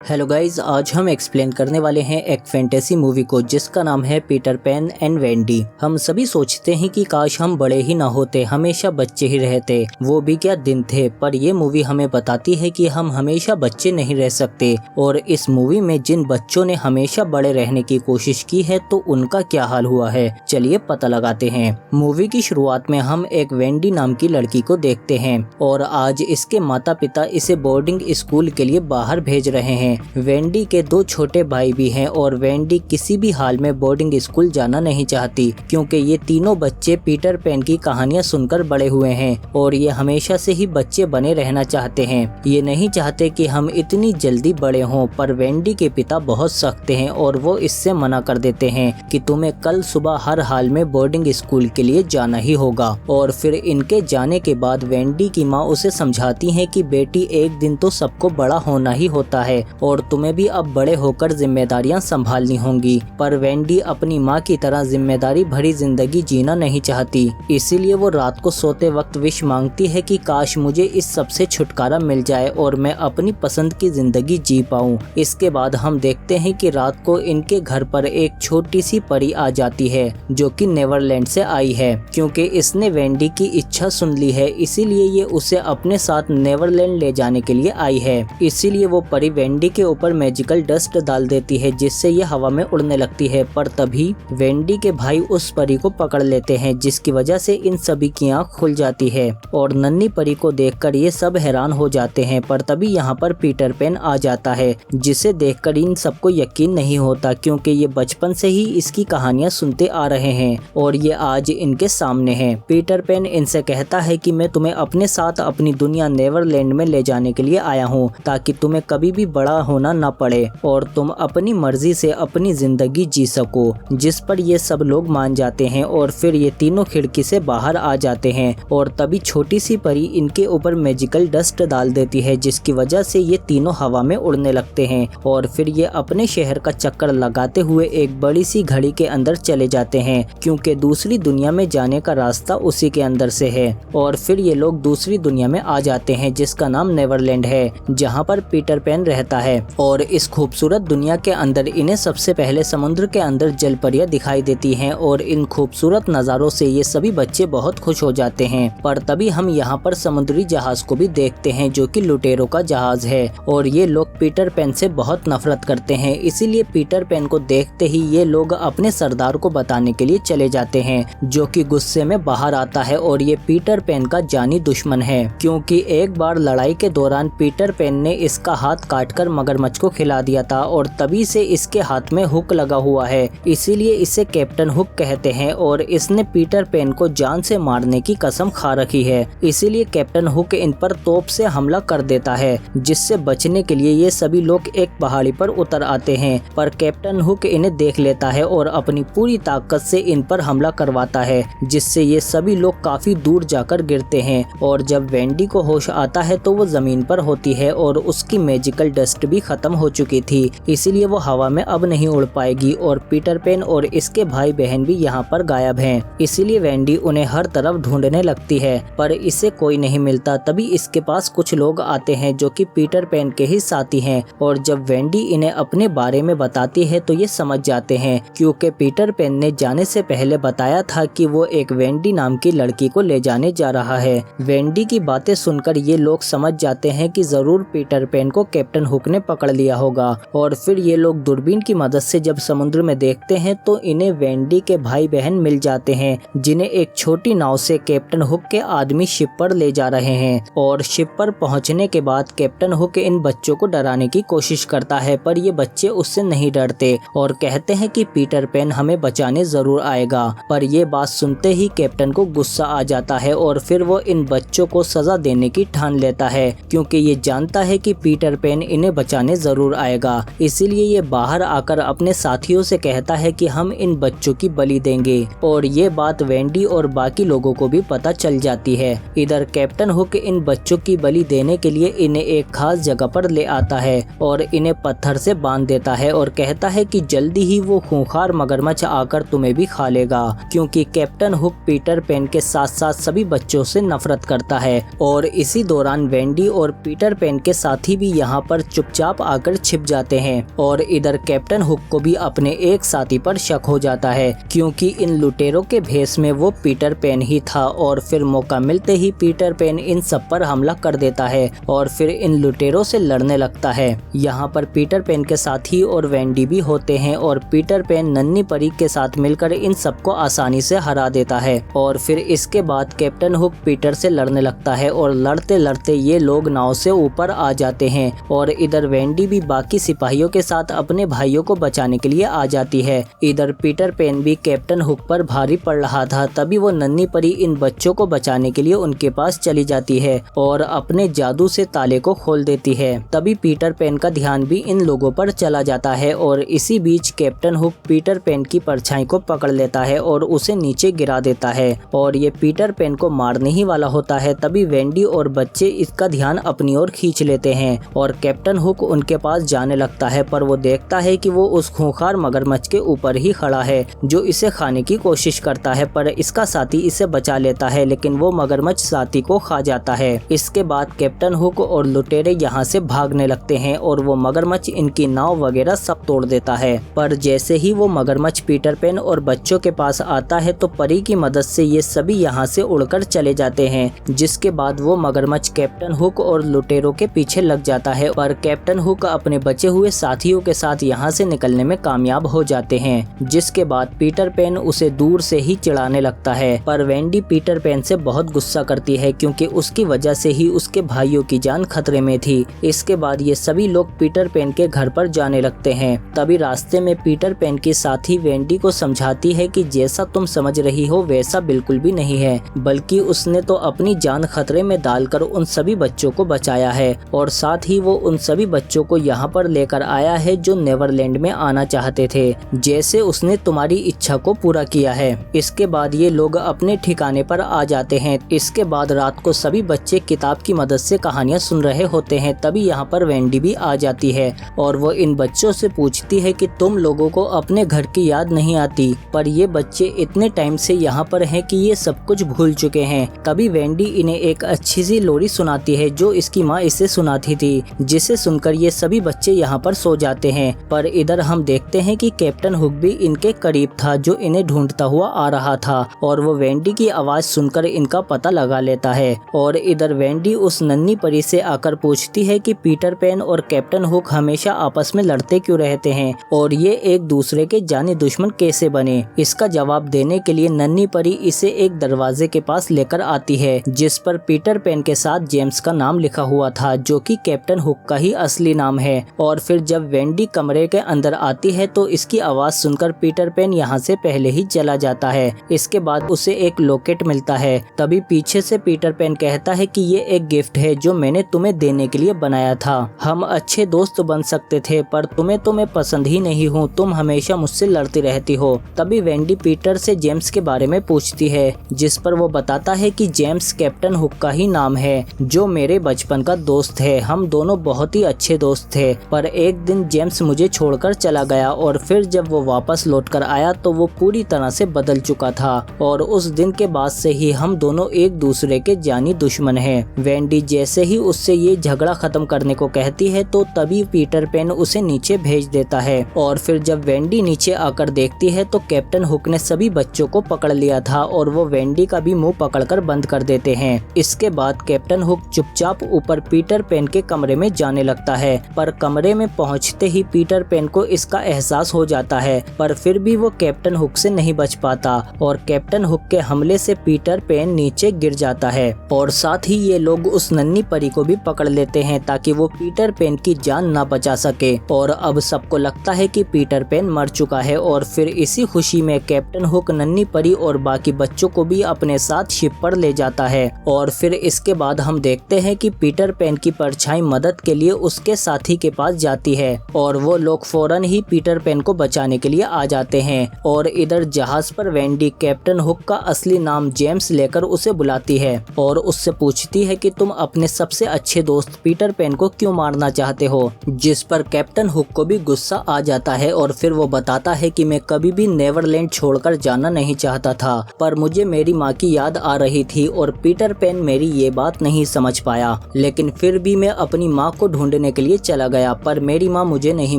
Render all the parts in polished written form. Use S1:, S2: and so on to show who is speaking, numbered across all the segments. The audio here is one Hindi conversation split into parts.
S1: हेलो गाइज, आज हम एक्सप्लेन करने वाले हैं एक फैंटेसी मूवी को जिसका नाम है पीटर पैन एंड वेंडी। हम सभी सोचते हैं कि काश हम बड़े ही ना होते, हमेशा बच्चे ही रहते, वो भी क्या दिन थे। पर ये मूवी हमें बताती है कि हम हमेशा बच्चे नहीं रह सकते। और इस मूवी में जिन बच्चों ने हमेशा बड़े रहने की कोशिश की है तो उनका क्या हाल हुआ है, चलिए पता लगाते हैं। मूवी की शुरुआत में हम एक वेंडी नाम की लड़की को देखते हैं और आज इसके माता पिता इसे बोर्डिंग स्कूल के लिए बाहर भेज रहे हैं। वेंडी के दो छोटे भाई भी हैं और वेंडी किसी भी हाल में बोर्डिंग स्कूल जाना नहीं चाहती क्योंकि ये तीनों बच्चे पीटर पैन की कहानियां सुनकर बड़े हुए हैं और ये हमेशा से ही बच्चे बने रहना चाहते हैं। ये नहीं चाहते कि हम इतनी जल्दी बड़े हों, पर वेंडी के पिता बहुत सख्त हैं और वो इससे मना कर देते हैं कि तुम्हें कल सुबह हर हाल में बोर्डिंग स्कूल के लिए जाना ही होगा। और फिर इनके जाने के बाद वेंडी की माँ उसे समझाती है कि बेटी, एक दिन तो सबको बड़ा होना ही होता है और तुम्हें भी अब बड़े होकर जिम्मेदारियां संभालनी होंगी। पर वेंडी अपनी माँ की तरह जिम्मेदारी भरी जिंदगी जीना नहीं चाहती, इसीलिए वो रात को सोते वक्त विश मांगती है कि काश मुझे इस सब से छुटकारा मिल जाए और मैं अपनी पसंद की जिंदगी जी पाऊं। इसके बाद हम देखते हैं कि रात को इनके घर पर एक छोटी सी परी आ जाती है जो कि नेवरलैंड से आई है। क्योंकि इसने वेंडी की इच्छा सुन ली है, इसीलिए ये उसे अपने साथ नेवरलैंड ले जाने के लिए आई है। इसीलिए वो परी वेंडी के ऊपर मैजिकल डस्ट डाल देती है जिससे ये हवा में उड़ने लगती है। पर तभी वेंडी के भाई उस परी को पकड़ लेते हैं जिसकी वजह से इन सभी की आंख खुल जाती है और नन्ही परी को देखकर ये सब हैरान हो जाते हैं। पर तभी यहाँ पर पीटर पैन आ जाता है जिसे देखकर इन सबको यकीन नहीं होता क्योंकि ये बचपन से ही इसकी कहानियां सुनते आ रहे हैं और ये आज इनके सामने है। पीटर पैन इनसे कहता है कि मैं तुम्हें अपने साथ अपनी दुनिया नेवरलैंड में ले जाने के लिए आया हूँ ताकि तुम्हें कभी भी बड़ा होना न पड़े और तुम अपनी मर्जी से अपनी जिंदगी जी सको। जिस पर ये सब लोग मान जाते हैं और फिर ये तीनों खिड़की से बाहर आ जाते हैं और तभी छोटी सी परी इनके ऊपर मैजिकल डस्ट डाल देती है जिसकी वजह से ये तीनों हवा में उड़ने लगते हैं और फिर ये अपने शहर का चक्कर लगाते हुए एक बड़ी सी घड़ी के अंदर चले जाते हैं क्योंकि दूसरी दुनिया में जाने का रास्ता उसी के अंदर से है। और फिर ये लोग दूसरी दुनिया में आ जाते हैं जिसका नाम नेवरलैंड है जहाँ पर पीटर पैन रहता है। और इस खूबसूरत दुनिया के अंदर इन्हें सबसे पहले समुद्र के अंदर जलपरियां दिखाई देती हैं और इन खूबसूरत नज़ारों से ये सभी बच्चे बहुत खुश हो जाते हैं। पर तभी हम यहाँ पर समुद्री जहाज को भी देखते हैं जो कि लुटेरों का जहाज है और ये लोग पीटर पैन से बहुत नफरत करते हैं। इसीलिए पीटर पैन को देखते ही ये लोग अपने सरदार को बताने के लिए चले जाते हैं जो कि गुस्से में बाहर आता है और ये पीटर पैन का जानी दुश्मन है क्योंकि एक बार लड़ाई के दौरान पीटर पैन ने इसका हाथ काटकर मगरमच्छ को खिला दिया था और तभी से इसके हाथ में हुक लगा हुआ है, इसीलिए इसे कैप्टन हुक कहते हैं और इसने पीटर पैन को जान से मारने की कसम खा रखी है। इसीलिए कैप्टन हुक इन पर तोप से हमला कर देता है जिससे बचने के लिए ये सभी लोग एक पहाड़ी पर उतर आते हैं। पर कैप्टन हुक इन्हें देख लेता है और अपनी पूरी ताकत से इन पर हमला करवाता है जिससे ये सभी लोग काफी दूर जाकर गिरते हैं। और जब वेंडी को होश आता है तो वो जमीन पर होती है और उसकी मैजिकल डस्ट भी खत्म हो चुकी थी, इसीलिए वो हवा में अब नहीं उड़ पाएगी। और पीटर पैन और इसके भाई बहन भी यहाँ पर गायब हैं, इसीलिए वेंडी उन्हें हर तरफ ढूंढने लगती है पर इसे कोई नहीं मिलता। तभी इसके पास कुछ लोग आते हैं जो कि पीटर पैन के ही साथी हैं और जब वेंडी इन्हें अपने बारे में बताती है तो ये समझ जाते हैं क्योंकि पीटर पैन ने जाने से पहले बताया था कि वो एक वेंडी नाम की लड़की को ले जाने जा रहा है। वेंडी की बातें सुनकर ये लोग समझ जाते हैं कि जरूर पीटर पैन को कैप्टन हुक ने पकड़ लिया होगा। और फिर ये लोग दूरबीन की मदद से जब समुद्र में देखते हैं तो इन्हें वेंडी के भाई बहन मिल जाते हैं जिन्हें एक छोटी नाव से कैप्टन हुक के आदमी शिप पर ले जा रहे हैं। और शिप पर पहुंचने के बाद कैप्टन हुक इन बच्चों को डराने की कोशिश करता है पर ये बच्चे उससे नहीं डरते और कहते हैं कि पीटर पैन हमें बचाने जरूर आएगा। पर ये बात सुनते ही कैप्टन को गुस्सा आ जाता है और फिर वो इन बच्चों को सजा देने की ठान लेता है क्योंकि ये जानता है कि पीटर पैन इन्हें बचाने जरूर आएगा। इसीलिए ये बाहर आकर अपने साथियों से कहता है कि हम इन बच्चों की बलि देंगे और ये बात वेंडी और बाकी लोगों को भी पता चल जाती है। इधर कैप्टन हुक इन बच्चों की बलि देने के लिए इन्हें एक खास जगह पर ले आता है और इन्हें पत्थर से बांध देता है और कहता है कि जल्दी ही वो खूंखार मगरमच्छ आकर तुम्हें भी खा लेगा क्योंकि कैप्टन हुक पीटर पैन के साथ साथ सभी बच्चों से नफरत करता है। और इसी दौरान वेंडी और पीटर पैन के साथी भी यहाँ पर चुप चुपचाप आकर छिप जाते हैं और इधर कैप्टन हुक को भी अपने एक साथी पर शक हो जाता है क्योंकि इन लुटेरों के भेष में वो पीटर पैन ही था। और फिर मौका मिलते ही पीटर पैन इन सब पर हमला कर देता है और फिर इन लुटेरों से लड़ने लगता है। यहाँ पर पीटर पैन के साथी और वेंडी भी होते हैं और पीटर पैन नन्ही परी के साथ मिलकर इन सबको आसानी से हरा देता है। और फिर इसके बाद कैप्टन हुक पीटर से लड़ने लगता है और लड़ते लड़ते ये लोग नाव से ऊपर आ जाते हैं और इधर वेंडी भी बाकी सिपाहियों के साथ अपने भाइयों को बचाने के लिए आ जाती है। इधर पीटर पैन भी कैप्टन हुक पर भारी पड़ रहा था, तभी वो नन्ही परी इन बच्चों को बचाने के लिए उनके पास चली जाती है और अपने जादू से ताले को खोल देती है। तभी पीटर पैन का ध्यान भी इन लोगों पर चला जाता है और इसी बीच कैप्टन हुक पीटर पैन की परछाई को पकड़ लेता है और उसे नीचे गिरा देता है और ये पीटर पैन को मारने ही वाला होता है। तभी वेंडी और बच्चे इसका ध्यान अपनी ओर खींच लेते हैं और कैप्टन हुक उनके पास जाने लगता है, पर वो देखता है कि वो उस खूंखार मगरमच्छ के ऊपर ही खड़ा है जो इसे खाने की कोशिश करता है, पर इसका साथी इसे बचा लेता है लेकिन वो मगरमच्छ साथी को खा जाता है। इसके बाद कैप्टन हुक और लुटेरे यहाँ से भागने लगते हैं और वो मगरमच्छ इनकी नाव वगैरह सब तोड़ देता है। पर जैसे ही वो मगरमच्छ पीटर पैन और बच्चों के पास आता है तो परी की मदद से ये सभी यहाँ से उड़कर चले जाते हैं, जिसके बाद वो मगरमच्छ कैप्टन हुक और लुटेरों के पीछे लग जाता है। पर कैप्टन हुक अपने बचे हुए साथियों के साथ यहाँ से निकलने में कामयाब हो जाते हैं, जिसके बाद पीटर पैन उसे दूर से ही चिढ़ाने लगता है। पर वेंडी पीटर पैन से बहुत गुस्सा करती है क्योंकि उसकी वजह से ही उसके भाइयों की जान खतरे में थी। इसके बाद ये सभी लोग पीटर पैन के घर पर जाने लगते हैं। तभी रास्ते में पीटर पैन की साथी वेंडी को समझाती है कि जैसा तुम समझ रही हो वैसा बिल्कुल भी नहीं है, बल्कि उसने तो अपनी जान खतरे में डालकर उन सभी बच्चों को बचाया है और साथ ही वो उन सभी बच्चों को यहाँ पर लेकर आया है जो नेवरलैंड में आना चाहते थे, जैसे उसने तुम्हारी इच्छा को पूरा किया है। इसके बाद ये लोग अपने ठिकाने पर आ जाते हैं। इसके बाद रात को सभी बच्चे किताब की मदद से कहानियां सुन रहे होते हैं। तभी यहाँ पर वेंडी भी आ जाती है और वो इन बच्चों से पूछती है कि तुम लोगों को अपने घर की याद नहीं आती? पर ये बच्चे इतने टाइम से यहाँ पर हैं कि ये सब कुछ भूल चुके हैं। तभी वेंडी इन्हें एक अच्छी सी लोरी सुनाती है जो इसकी माँ इसे सुनाती थी, जिसे सुनकर ये सभी बच्चे यहाँ पर सो जाते हैं। पर इधर हम देखते हैं कि कैप्टन हुक भी इनके करीब था जो इन्हें ढूंढता हुआ आ रहा था और वो वेंडी की आवाज सुनकर इनका पता लगा लेता है। और इधर वेंडी उस नन्ही परी से आकर पूछती है कि पीटर पैन और कैप्टन हुक हमेशा आपस में लड़ते क्यों रहते हैं और ये एक दूसरे के जानी दुश्मन कैसे बने। इसका जवाब देने के लिए नन्ही परी इसे एक दरवाजे के पास लेकर आती है जिस पर पीटर पैन के साथ जेम्स का नाम लिखा हुआ था, जो कि कैप्टन हुक का ही असली नाम है। और फिर जब वेंडी कमरे के अंदर आती है तो इसकी आवाज सुनकर पीटर पैन यहाँ से पहले ही चला जाता है। इसके बाद उसे एक लॉकेट मिलता है। तभी पीछे से पीटर पैन कहता है कि ये एक गिफ्ट है जो मैंने तुम्हें देने के लिए बनाया था। हम अच्छे दोस्त बन सकते थे पर तुम्हें तो मैं पसंद ही नहीं हूँ, तुम हमेशा मुझसे लड़ती रहती हो। तभी वेंडी पीटर से जेम्स के बारे में पूछती है, जिस पर वो बताता है कि जेम्स कैप्टन हुक का ही नाम है जो मेरे बचपन का दोस्त है। हम दोनों बहुत ही अच्छे दोस्त थे, पर एक दिन जेम्स मुझे छोड़कर चला गया और फिर जब वो वापस लौटकर आया तो वो पूरी तरह से बदल चुका था और उस दिन के बाद से ही हम दोनों एक दूसरे के जानी दुश्मन हैं। वेंडी जैसे ही उससे ये झगड़ा खत्म करने को कहती है तो तभी पीटर पैन उसे नीचे भेज देता है। और फिर जब वेंडी नीचे आकर देखती है तो कैप्टन हुक ने सभी बच्चों को पकड़ लिया था और वो वेंडी का भी मुंह पकड़कर बंद कर देते हैं। इसके बाद कैप्टन हुक चुपचाप ऊपर पीटर पैन के कमरे में जाने लगता है, पर कमरे में पहुंचते ही पीटर पैन को इसका एहसास हो जाता है, पर फिर भी वो कैप्टन हुक से नहीं बच पाता और कैप्टन हुक के हमले से पीटर पैन नीचे गिर जाता है। और साथ ही ये लोग उस नन्ही परी को भी पकड़ लेते हैं ताकि वो पीटर पैन की जान ना बचा सके। और अब सबको लगता है कि पीटर पैन मर चुका है और फिर इसी खुशी में कैप्टन हुक नन्ही परी और बाकी बच्चों को भी अपने साथ शिप पर ले जाता है। और फिर इसके बाद हम देखते हैं कि पीटर पैन की परछाई मदद के लिए उसके साथी के पास जाती है और वो लोग फौरन ही पीटर पैन को बचाने के लिए आ जाते हैं। और इधर जहाज पर वेंडी कैप्टन हुक का असली नाम जेम्स लेकर उसे बुलाती है और उससे पूछती है कि तुम अपने सबसे अच्छे दोस्त पीटर पैन को क्यों मारना चाहते हो, जिस पर कैप्टन हुक को भी गुस्सा आ जाता है और फिर वो बताता है कि मैं कभी भी नेवरलैंड छोड़कर जाना नहीं चाहता था, पर मुझे मेरी माँ की याद आ रही थी और पीटर पैन मेरी ये बात नहीं समझ पाया, लेकिन फिर भी मैं अपनी माँ को ढूंढने ढूंढने के लिए चला गया, पर मेरी माँ मुझे नहीं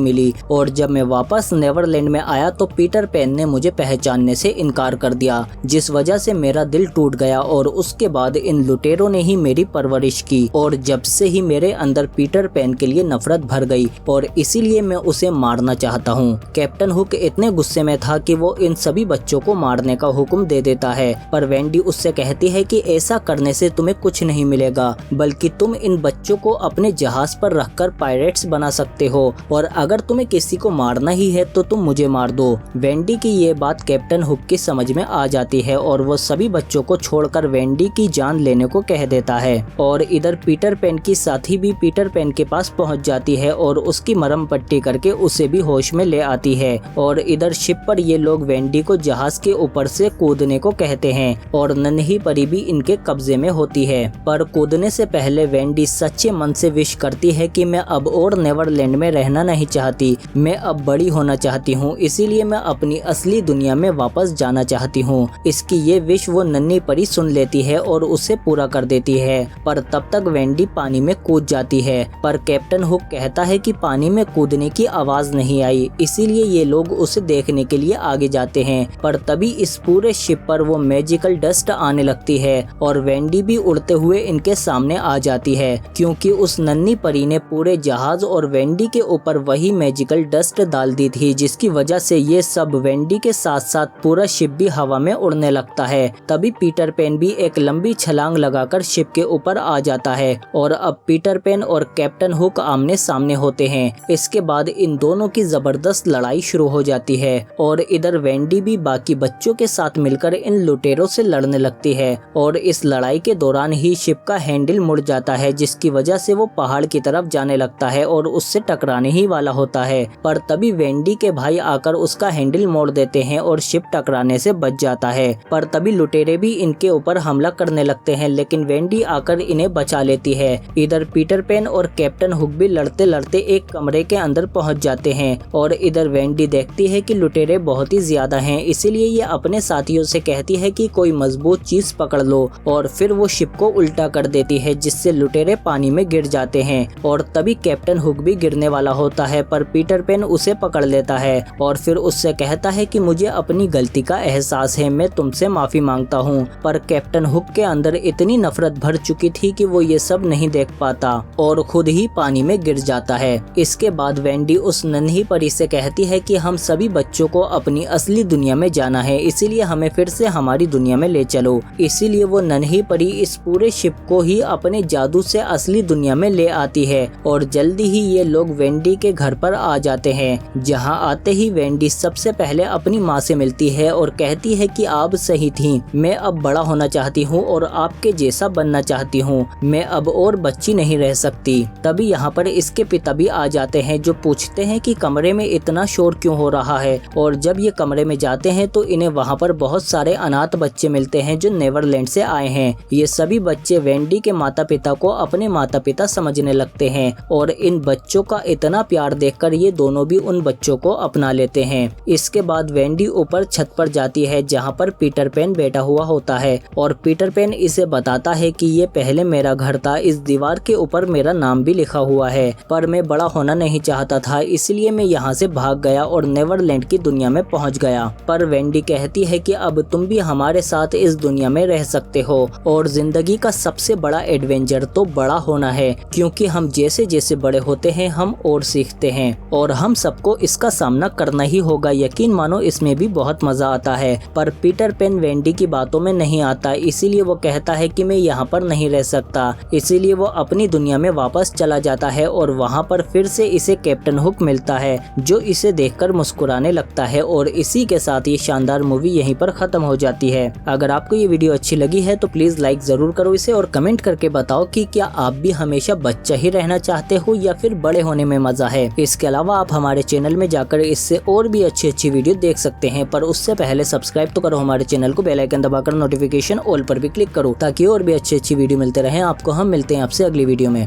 S1: मिली और जब मैं वापस नेवरलैंड में आया तो पीटर पैन ने मुझे पहचानने से इनकार कर दिया, जिस वजह से मेरा दिल टूट गया और उसके बाद इन लुटेरों ने ही मेरी परवरिश की और जब से ही मेरे अंदर पीटर पैन के लिए नफरत भर गई और इसीलिए मैं उसे मारना चाहता हूँ। कैप्टन हुक इतने गुस्से में था कि वो इन सभी बच्चों को मारने का हुक्म दे देता है, पर वेंडी उससे कहती है कि ऐसा करने से तुम्हें कुछ नहीं मिलेगा, बल्कि तुम इन बच्चों को अपने जहाज पर रखकर पायरेट्स बना सकते हो और अगर तुम्हें किसी को मारना ही है तो तुम मुझे मार दो। वेंडी की ये बात कैप्टन हुक की समझ में आ जाती है और वो सभी बच्चों को छोड़कर वेंडी की जान लेने को कह देता है और इधर पीटर पैन की साथी भी पीटर पैन के पास पहुंच जाती है और उसकी मरहम पट्टी करके उसे भी होश में ले आती है और इधर शिप पर ये लोग वेंडी को जहाज के ऊपर से कूदने को कहते हैं और नन्ही परी भी इनके कब्जे में होती है। पर कूदने से पहले वेंडी सच्चे मन से विश करती है कि मैं अब और नेवरलैंड में रहना नहीं चाहती, मैं अब बड़ी होना चाहती हूँ, इसीलिए मैं अपनी असली दुनिया में वापस जाना चाहती हूँ। इसकी ये विश वो नन्ही परी सुन लेती है और उसे पूरा कर देती है, पर तब तक वेंडी पानी में कूद जाती है। पर कैप्टन हुक कहता है कि पानी में कूदने की आवाज नहीं आई, इसीलिए ये लोग उसे देखने के लिए आगे जाते हैं। पर तभी इस पूरे शिप पर वो मैजिकल डस्ट आने लगती है और वेंडी भी उड़ते हुए इनके सामने आ जाती है, क्योंकि उस नन्ही परी ने पूरे जहाज और वेंडी के ऊपर वही मैजिकल डस्ट डाल दी थी, जिसकी वजह से ये सब वेंडी के साथ साथ पूरा शिप भी हवा में उड़ने लगता है। तभी पीटर पैन भी एक लंबी छलांग लगाकर शिप के ऊपर आ जाता है और अब पीटर पैन और कैप्टन हुक आमने सामने होते हैं। इसके बाद इन दोनों की जबरदस्त लड़ाई शुरू हो जाती है और इधर वेंडी भी बाकी बच्चों के साथ मिलकर इन लुटेरों से लड़ने लगती है और इस लड़ाई के दौरान ही शिप का हैंडल मुड़ जाता है, जिसकी वजह से वो पहाड़ की तरफ जाने लगता है और उससे टकराने ही वाला होता है। पर तभी वेंडी के भाई आकर उसका हैंडल मोड़ देते हैं और शिप टकराने से बच जाता है। पर तभी लुटेरे भी इनके ऊपर हमला करने लगते हैं, लेकिन वेंडी आकर इन्हें बचा लेती है। इधर पीटर पैन और कैप्टन हुक भी लड़ते लड़ते एक कमरे के अंदर पहुंच जाते हैं और इधर वेंडी देखती है कि लुटेरे बहुत ही ज्यादा हैं, इसीलिए ये अपने साथियों से कहती है कि कोई मजबूत चीज पकड़ लो और फिर वो शिप को उल्टा कर देती है, जिससे लुटेरे पानी में गिर जाते हैं और तभी कैप्टन हुक भी गिरने वाला होता है, पर पीटर पैन उसे पकड़ लेता है और फिर उससे कहता है कि मुझे अपनी गलती का एहसास है, मैं तुमसे माफी मांगता हूँ। पर कैप्टन हुक के अंदर इतनी नफरत भर चुकी थी कि वो ये सब नहीं देख पाता और खुद ही पानी में गिर जाता है। इसके बाद वेंडी उस नन्ही परी से कहती है कि हम सभी बच्चों को अपनी असली दुनिया में जाना है, इसीलिए हमें फिर से हमारी दुनिया में ले चलो। इसीलिए वो नन्ही परी इस पूरे शिप को ही अपने जादू से असली दुनिया में ले आती है और जल्दी ही ये लोग वेंडी के घर पर आ जाते हैं। जहां आते ही वेंडी सबसे पहले अपनी माँ से मिलती है और कहती है कि आप सही थी, मैं अब बड़ा होना चाहती हूँ और आपके जैसा बनना चाहती हूँ, मैं अब और बच्ची नहीं रह सकती। तभी यहाँ पर इसके पिता भी आ जाते हैं, जो पूछते हैं कि कमरे में इतना शोर क्यों हो रहा है और जब ये कमरे में जाते हैं तो इन्हें वहाँ पर बहुत सारे अनाथ बच्चे मिलते हैं जो नेवरलैंड से आए हैं। ये सभी बच्चे वेंडी के माता पिता को अपने माता पिता समझने लगते हैं और इन बच्चों का इतना प्यार देखकर ये दोनों भी उन बच्चों को अपना लेते हैं। इसके बाद वेंडी ऊपर छत पर जाती है जहाँ पर पीटर पैन बैठा हुआ होता है और पीटर पैन इसे बताता है कि ये पहले मेरा घर था, इस दीवार के ऊपर मेरा नाम भी लिखा हुआ है, पर मैं बड़ा होना नहीं चाहता था, इसलिए मैं यहाँ से भाग गया और नेवरलैंड की दुनिया में पहुँच गया। पर वेंडी कहती है कि अब तुम भी हमारे साथ इस दुनिया में रह सकते हो और जिंदगी का सबसे बड़ा एडवेंचर तो बड़ा होना है, क्योंकि हम जैसे जैसे बड़े होते हैं हम और सीखते हैं और हम सबको इसका सामना करना ही होगा। यकीन मानो इसमें भी बहुत मजा आता है। पर पीटर पैन वेंडी की बातों में नहीं आता, इसीलिए वो कहता है कि मैं यहाँ पर नहीं रह सकता, इसीलिए वो अपनी दुनिया में वापस चला जाता है और वहाँ पर फिर से इसे कैप्टन हुक मिलता है, जो इसे देखकर मुस्कुराने लगता है और इसी के साथ ये शानदार मूवी यहीं पर खत्म हो जाती है। अगर आपको ये वीडियो अच्छी लगी है तो प्लीज लाइक जरूर करो इसे और कमेंट करके बताओ कि क्या आप भी हमेशा बच्चा ही रहना चाहते हो या फिर बड़े होने में मजा है। इसके अलावा आप हमारे चैनल में जाकर इससे और भी अच्छी वीडियो देख सकते हैं, पर उससे पहले सब्सक्राइब तो करो हमारे चैनल को, बेल आइकन दबाकर नोटिफिकेशन ऑल पर भी क्लिक करो ताकि और भी अच्छी वीडियो मिलते रहे आपको। हम मिलते हैं आपसे अगली वीडियो में।